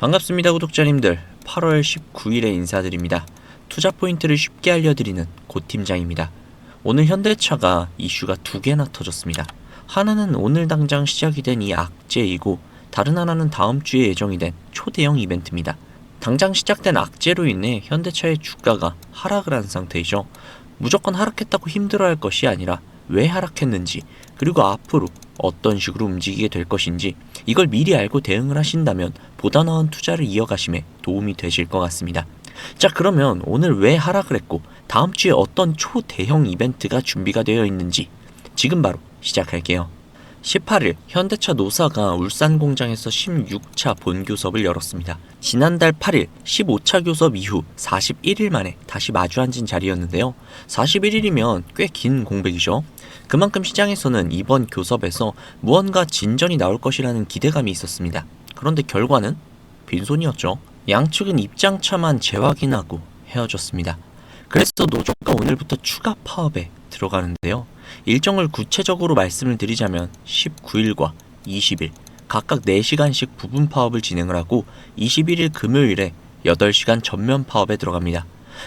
반갑습니다 구독자님들. 8월 19일에 인사드립니다. 투자 포인트를 쉽게 알려드리는 고팀장입니다. 오늘 현대차가 이슈가 두 개나 터졌습니다. 하나는 오늘 당장 시작이 된 이 악재이고 다른 하나는 다음 주에 예정이 된 초대형 이벤트입니다. 당장 시작된 악재로 인해 현대차의 주가가 하락을 한 상태이죠. 무조건 하락했다고 힘들어할 것이 아니라 왜 하락했는지, 그리고 앞으로 어떤 식으로 움직이게 될 것인지 이걸 미리 알고 대응을 하신다면 보다 나은 투자를 이어가심에 도움이 되실 것 같습니다. 자, 그러면 오늘 왜 하락을 했고 다음 주에 어떤 초대형 이벤트가 준비가 되어 있는지 지금 바로 시작할게요. 18일 현대차 노사가 울산 공장에서 16차 본교섭을 열었습니다. 지난달 8일 15차 교섭 이후 41일 만에 다시 마주 앉은 자리였는데요. 41일이면 꽤 긴 공백이죠. 그만큼 시장에서는 이번 교섭에서 무언가 진전이 나올 것이라는 기대감이 있었습니다. 그런데 결과는 빈손이었죠. 양측은 입장차만 재확인하고 헤어졌습니다. 그래서 노조가 오늘부터 추가 파업에 들어가는데요. 일정을 구체적으로 말씀을 드리자면 19일과 20일 각각 4시간씩 부분 파업을 진행을 하고 21일 금요일에 8시간 전면 파업에 들어갑니다.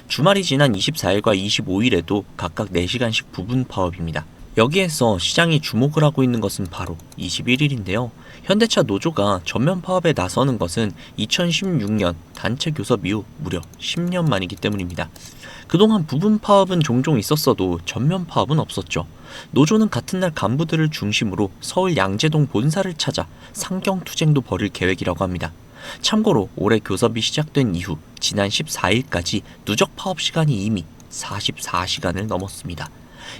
주말이 지난 24일과 25일에도 각각 4시간씩 부분 파업입니다. 여기에서 시장이 주목을 하고 있는 것은 바로 21일인데요. 현대차 노조가 전면 파업에 나서는 것은 2016년 단체 교섭 이후 무려 10년 만이기 때문입니다. 그동안 부분 파업은 종종 있었어도 전면 파업은 없었죠. 노조는 같은 날 간부들을 중심으로 서울 양재동 본사를 찾아 상경투쟁도 벌일 계획이라고 합니다. 참고로 올해 교섭이 시작된 이후 지난 14일까지 누적 파업 시간이 이미 44시간을 넘었습니다.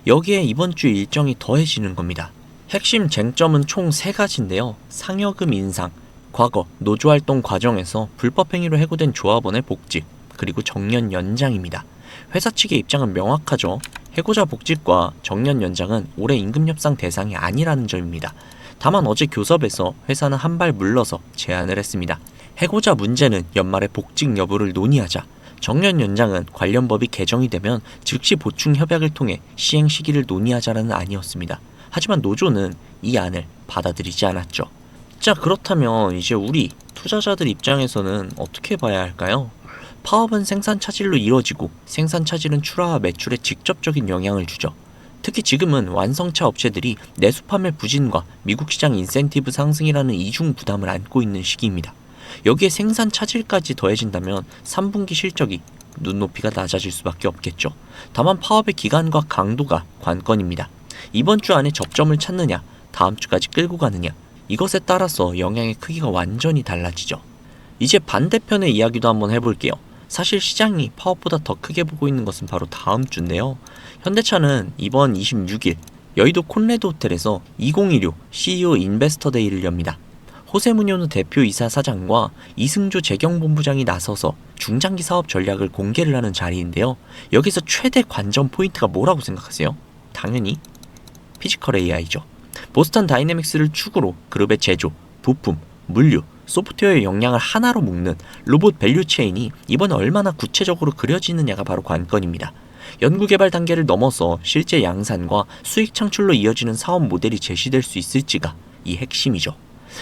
여기에 이번 주 일정이 더해지는 겁니다. 핵심 쟁점은 총 3가지인데요. 상여금 인상, 과거 노조활동 과정에서 불법행위로 해고된 조합원의 복직, 그리고 정년 연장입니다. 회사 측의 입장은 명확하죠. 해고자 복직과 정년 연장은 올해 임금협상 대상이 아니라는 점입니다. 다만 어제 교섭에서 회사는 한 발 물러서 제안을 했습니다. 해고자 문제는 연말에 복직 여부를 논의하자, 정년 연장은 관련 법이 개정이 되면 즉시 보충 협약을 통해 시행 시기를 논의하자라는 안이었습니다. 하지만 노조는 이 안을 받아들이지 않았죠. 자, 그렇다면 이제 우리 투자자들 입장에서는 어떻게 봐야 할까요? 파업은 생산 차질로 이뤄지고 생산 차질은 출하와 매출에 직접적인 영향을 주죠. 특히 지금은 완성차 업체들이 내수 판매 부진과 미국 시장 인센티브 상승이라는 이중 부담을 안고 있는 시기입니다. 여기에 생산 차질까지 더해진다면 3분기 실적이 눈높이가 낮아질 수밖에 없겠죠. 다만 파업의 기간과 강도가 관건입니다. 이번 주 안에 접점을 찾느냐, 다음 주까지 끌고 가느냐, 이것에 따라서 영향의 크기가 완전히 달라지죠. 이제 반대편의 이야기도 한번 해볼게요. 사실 시장이 파업보다 더 크게 보고 있는 것은 바로 다음 주인데요. 현대차는 이번 26일 여의도 콘레드 호텔에서 2016 CEO 인베스터 데이를 엽니다. 호세 무뇨노 대표이사 사장과 이승조 재경본부장이 나서서 중장기 사업 전략을 공개를 하는 자리인데요. 여기서 최대 관전 포인트가 뭐라고 생각하세요? 당연히 피지컬 AI죠. 보스턴 다이내믹스를 축으로 그룹의 제조, 부품, 물류, 소프트웨어의 역량을 하나로 묶는 로봇 밸류체인이 이번에 얼마나 구체적으로 그려지느냐가 바로 관건입니다. 연구개발 단계를 넘어서 실제 양산과 수익 창출로 이어지는 사업 모델이 제시될 수 있을지가 이 핵심이죠.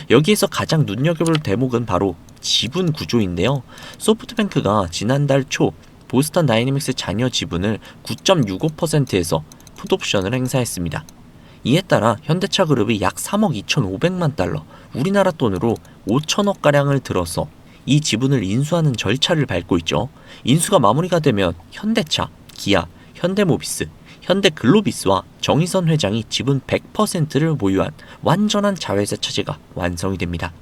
여기에서 가장 눈여겨볼 대목은 바로 지분 구조인데요. 소프트뱅크가 지난달 초 보스턴 다이내믹스 잔여 지분을 9.65%에서 풋옵션을 행사했습니다. 이에 따라 현대차 그룹이 약 3억 2,500만 달러, 우리나라 돈으로 5천억가량을 들어서 이 지분을 인수하는 절차를 밟고 있죠. 인수가 마무리가 되면 현대차, 기아, 현대모비스, 현대글로비스와 정의선 회장이 지분 100%를 보유한 완전한 자회사 체제가 완성이 됩니다.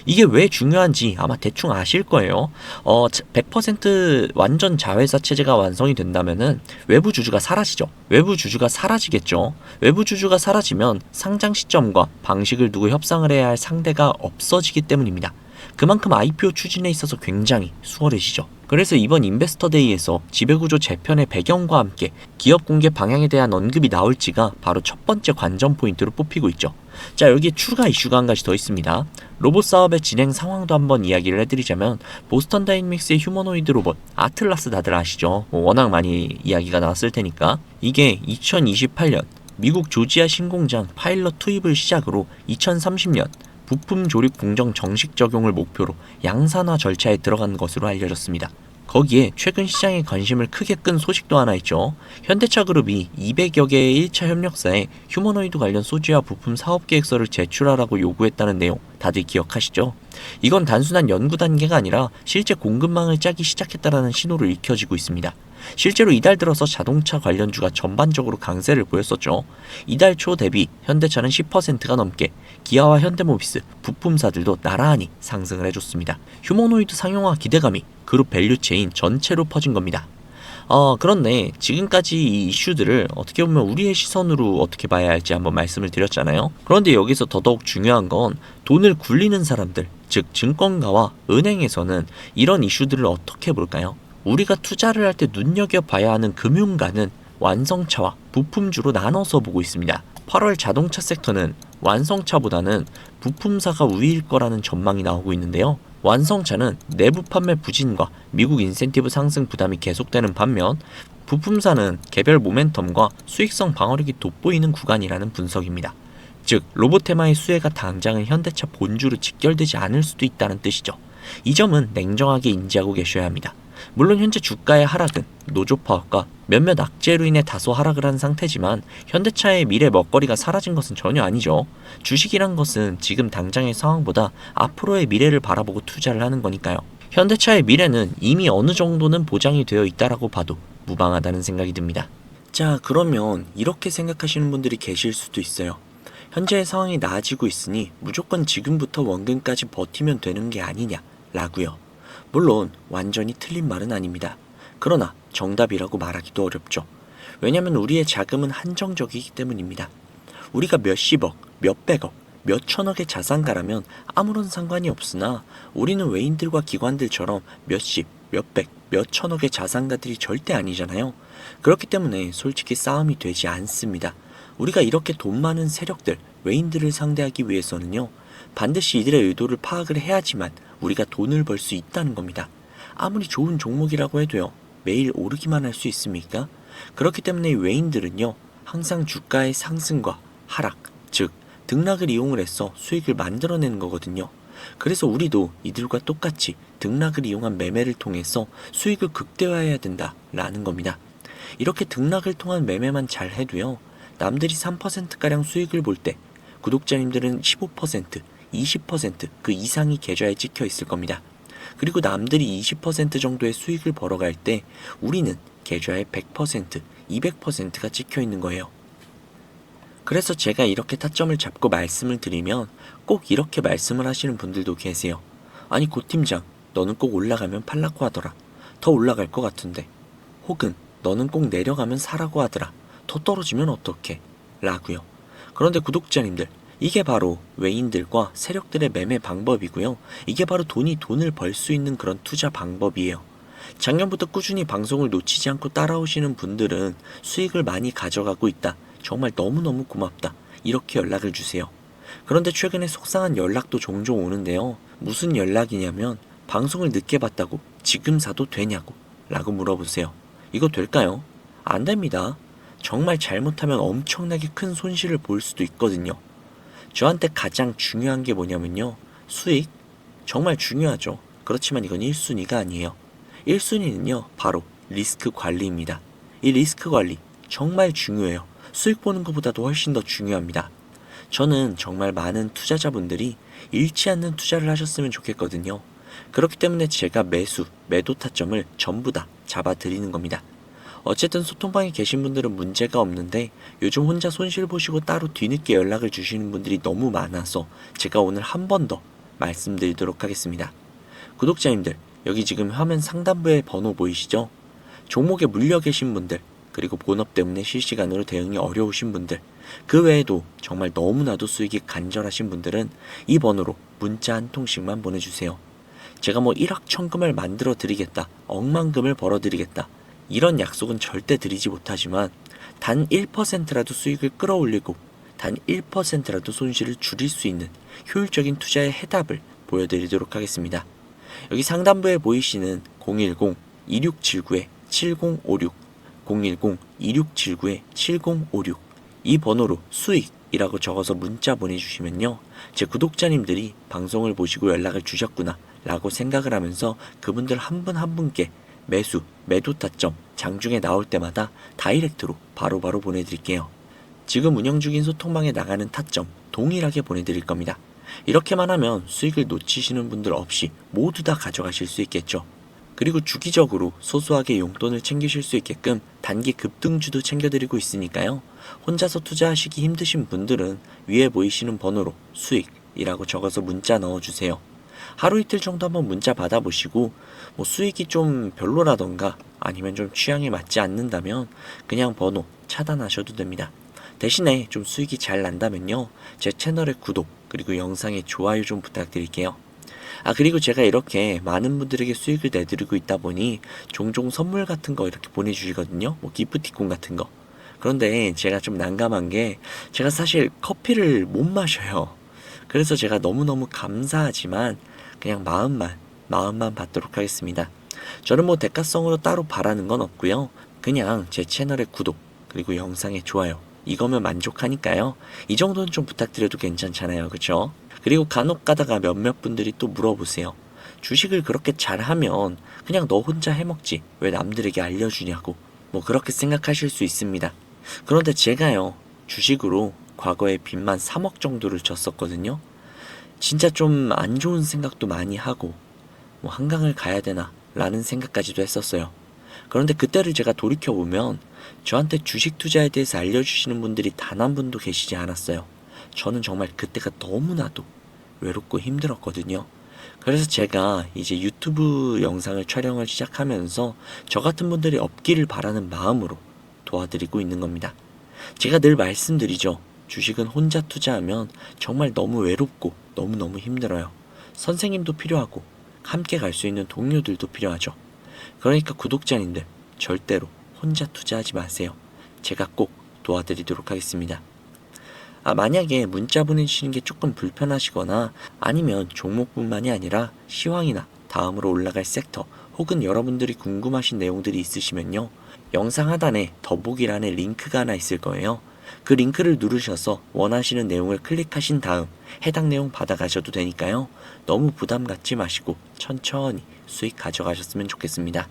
이게 왜 중요한지 아마 대충 아실 거예요. 100% 완전 자회사 체제가 완성이 된다면은 외부 주주가 사라지죠. 외부 주주가 사라지겠죠. 외부 주주가 사라지면 상장 시점과 방식을 두고 협상을 해야 할 상대가 없어지기 때문입니다. 그만큼 IPO 추진에 있어서 굉장히 수월해지죠. 그래서 이번 인베스터데이에서 지배구조 재편의 배경과 함께 기업 공개 방향에 대한 언급이 나올지가 바로 첫 번째 관전 포인트로 뽑히고 있죠. 자, 여기에 추가 이슈가 한 가지 더 있습니다. 로봇 사업의 진행 상황도 한번 이야기를 해드리자면 보스턴 다이내믹스의 휴머노이드 로봇 아틀라스 다들 아시죠? 워낙 많이 이야기가 나왔을 테니까. 이게 2028년 미국 조지아 신공장 파일럿 투입을 시작으로 2030년 부품 조립 공정 정식 적용을 목표로 양산화 절차에 들어간 것으로 알려졌습니다. 거기에 최근 시장에 관심을 크게 끈 소식도 하나 있죠. 현대차 그룹이 200여 개의 1차 협력사에 휴머노이드 관련 소재와 부품 사업 계획서를 제출하라고 요구했다는 내용 다들 기억하시죠? 이건 단순한 연구 단계가 아니라 실제 공급망을 짜기 시작했다라는 신호를 익혀지고 있습니다. 실제로 이달 들어서 자동차 관련주가 전반적으로 강세를 보였었죠. 이달 초 대비 현대차는 10%가 넘게, 기아와 현대모비스, 부품사들도 나란히 상승을 해줬습니다. 휴머노이드 상용화 기대감이 그룹 밸류체인 전체로 퍼진 겁니다. 그런데 지금까지 이 이슈들을 어떻게 보면 우리의 시선으로 어떻게 봐야 할지 한번 말씀을 드렸잖아요. 그런데 여기서 더더욱 중요한 건 돈을 굴리는 사람들, 즉 증권가와 은행에서는 이런 이슈들을 어떻게 볼까요? 우리가 투자를 할 때 눈여겨봐야 하는 금융가는 완성차와 부품주로 나눠서 보고 있습니다. 8월 자동차 섹터는 완성차보다는 부품사가 우위일 거라는 전망이 나오고 있는데요. 완성차는 내부 판매 부진과 미국 인센티브 상승 부담이 계속되는 반면 부품사는 개별 모멘텀과 수익성 방어력이 돋보이는 구간이라는 분석입니다. 즉 로보테마의 수혜가 당장은 현대차 본주로 직결되지 않을 수도 있다는 뜻이죠. 이 점은 냉정하게 인지하고 계셔야 합니다. 물론 현재 주가의 하락은 노조 파업과 몇몇 악재로 인해 다소 하락을 한 상태지만 현대차의 미래 먹거리가 사라진 것은 전혀 아니죠. 주식이란 것은 지금 당장의 상황보다 앞으로의 미래를 바라보고 투자를 하는 거니까요. 현대차의 미래는 이미 어느 정도는 보장이 되어 있다라고 봐도 무방하다는 생각이 듭니다. 자, 그러면 이렇게 생각하시는 분들이 계실 수도 있어요. 현재의 상황이 나아지고 있으니 무조건 지금부터 원금까지 버티면 되는 게 아니냐라고요. 물론 완전히 틀린 말은 아닙니다. 그러나 정답이라고 말하기도 어렵죠. 왜냐하면 우리의 자금은 한정적이기 때문입니다. 우리가 몇십억, 몇백억, 몇천억의 자산가라면 아무런 상관이 없으나 우리는 외인들과 기관들처럼 몇십, 몇백, 몇천억의 자산가들이 절대 아니잖아요. 그렇기 때문에 솔직히 싸움이 되지 않습니다. 우리가 이렇게 돈 많은 세력들, 외인들을 상대하기 위해서는요, 반드시 이들의 의도를 파악을 해야지만 우리가 돈을 벌 수 있다는 겁니다. 아무리 좋은 종목이라고 해도요, 매일 오르기만 할 수 있습니까? 그렇기 때문에 외인들은요, 항상 주가의 상승과 하락, 즉 등락을 이용을 해서 수익을 만들어내는 거거든요. 그래서 우리도 이들과 똑같이 등락을 이용한 매매를 통해서 수익을 극대화해야 된다라는 겁니다. 이렇게 등락을 통한 매매만 잘 해도요, 남들이 3%가량 수익을 볼 때 구독자님들은 15%, 20% 그 이상이 계좌에 찍혀 있을 겁니다. 그리고 남들이 20% 정도의 수익을 벌어갈 때 우리는 계좌에 100%, 200%가 찍혀 있는 거예요. 그래서 제가 이렇게 타점을 잡고 말씀을 드리면 꼭 이렇게 말씀을 하시는 분들도 계세요. 아니 고 팀장, 너는 꼭 올라가면 팔라고 하더라. 더 올라갈 것 같은데. 혹은 너는 꼭 내려가면 사라고 하더라. 더 떨어지면 어떡해? 라고요. 그런데 구독자님들, 이게 바로 외인들과 세력들의 매매 방법이고요. 이게 바로 돈을 벌 수 있는 그런 투자 방법이에요. 작년부터 꾸준히 방송을 놓치지 않고 따라오시는 분들은 수익을 많이 가져가고 있다. 정말 너무너무 고맙다. 이렇게 연락을 주세요. 그런데 최근에 속상한 연락도 종종 오는데요. 무슨 연락이냐면 방송을 늦게 봤다고 지금 사도 되냐고 라고 물어보세요. 이거 될까요? 안 됩니다. 정말 잘못하면 엄청나게 큰 손실을 볼 수도 있거든요. 저한테 가장 중요한 게 뭐냐면요. 수익? 정말 중요하죠. 그렇지만 이건 1순위가 아니에요. 1순위는요. 바로 리스크 관리입니다. 이 리스크 관리 정말 중요해요. 수익 보는 것보다도 훨씬 더 중요합니다. 저는 정말 많은 투자자분들이 잃지 않는 투자를 하셨으면 좋겠거든요. 그렇기 때문에 제가 매도 타점을 전부 다 잡아드리는 겁니다. 어쨌든 소통방에 계신 분들은 문제가 없는데 요즘 혼자 손실 보시고 따로 뒤늦게 연락을 주시는 분들이 너무 많아서 제가 오늘 한 번 더 말씀드리도록 하겠습니다. 구독자님들, 여기 지금 화면 상단부에 번호 보이시죠? 종목에 물려 계신 분들, 그리고 본업 때문에 실시간으로 대응이 어려우신 분들, 그 외에도 정말 너무나도 수익이 간절하신 분들은 이 번호로 문자 한 통씩만 보내주세요. 제가 뭐 1억 천금을 만들어 드리겠다, 억만금을 벌어 드리겠다, 이런 약속은 절대 드리지 못하지만 단 1%라도 수익을 끌어올리고 단 1%라도 손실을 줄일 수 있는 효율적인 투자의 해답을 보여드리도록 하겠습니다. 여기 상단부에 보이시는 010-2679-7056 010-2679-7056 이 번호로 수익 수익이라고 적어서 문자 보내주시면요. 제 구독자님들이 방송을 보시고 연락을 주셨구나 라고 생각을 하면서 그분들 한 분 한 분께 매수, 매도 타점, 장중에 나올 때마다 다이렉트로 바로바로 보내드릴게요. 지금 운영 중인 소통방에 나가는 타점 동일하게 보내드릴 겁니다. 이렇게만 하면 수익을 놓치시는 분들 없이 모두 다 가져가실 수 있겠죠. 그리고 주기적으로 소소하게 용돈을 챙기실 수 있게끔 단기 급등주도 챙겨드리고 있으니까요. 혼자서 투자하시기 힘드신 분들은 위에 보이시는 번호로 수익이라고 적어서 문자 넣어주세요. 하루 이틀 정도 한번 문자 받아보시고 수익이 좀 별로라던가 아니면 좀 취향에 맞지 않는다면 그냥 번호 차단하셔도 됩니다. 대신에 좀 수익이 잘 난다면요. 제 채널의 구독 그리고 영상의 좋아요 좀 부탁드릴게요. 그리고 제가 이렇게 많은 분들에게 수익을 내드리고 있다 보니 종종 선물 같은 거 이렇게 보내주시거든요. 기프티콘 같은 거. 그런데 제가 좀 난감한 게 제가 사실 커피를 못 마셔요. 그래서 제가 너무너무 감사하지만 그냥 마음만 받도록 하겠습니다. 저는 대가성으로 따로 바라는 건 없고요. 그냥 제 채널의 구독 그리고 영상의 좋아요 이거면 만족하니까요. 이 정도는 좀 부탁드려도 괜찮잖아요. 그쵸? 그리고 간혹 가다가 몇몇 분들이 또 물어보세요. 주식을 그렇게 잘하면 그냥 너 혼자 해먹지 왜 남들에게 알려주냐고 그렇게 생각하실 수 있습니다. 그런데 제가요 주식으로 과거에 빚만 3억 정도를 졌었거든요. 진짜 좀 안 좋은 생각도 많이 하고 한강을 가야 되나 라는 생각까지도 했었어요. 그런데 그때를 제가 돌이켜보면 저한테 주식 투자에 대해서 알려주시는 분들이 단 한 분도 계시지 않았어요. 저는 정말 그때가 너무나도 외롭고 힘들었거든요. 그래서 제가 이제 유튜브 영상을 촬영을 시작하면서 저 같은 분들이 없기를 바라는 마음으로 도와드리고 있는 겁니다. 제가 늘 말씀드리죠. 주식은 혼자 투자하면 정말 너무 외롭고 너무너무 힘들어요. 선생님도 필요하고 함께 갈 수 있는 동료들도 필요하죠. 그러니까 구독자님들 절대로 혼자 투자하지 마세요. 제가 꼭 도와드리도록 하겠습니다. 만약에 문자 보내주시는 게 조금 불편하시거나 아니면 종목뿐만이 아니라 시황이나 다음으로 올라갈 섹터 혹은 여러분들이 궁금하신 내용들이 있으시면요. 영상 하단에 더보기란에 링크가 하나 있을 거예요. 그 링크를 누르셔서 원하시는 내용을 클릭하신 다음 해당 내용 받아가셔도 되니까요. 너무 부담 갖지 마시고 천천히 수익 가져가셨으면 좋겠습니다.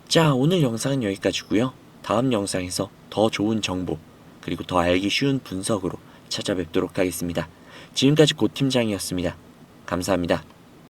자, 오늘 영상은 여기까지고요. 다음 영상에서 더 좋은 정보 그리고 더 알기 쉬운 분석으로 찾아뵙도록 하겠습니다. 지금까지 고팀장이었습니다. 감사합니다.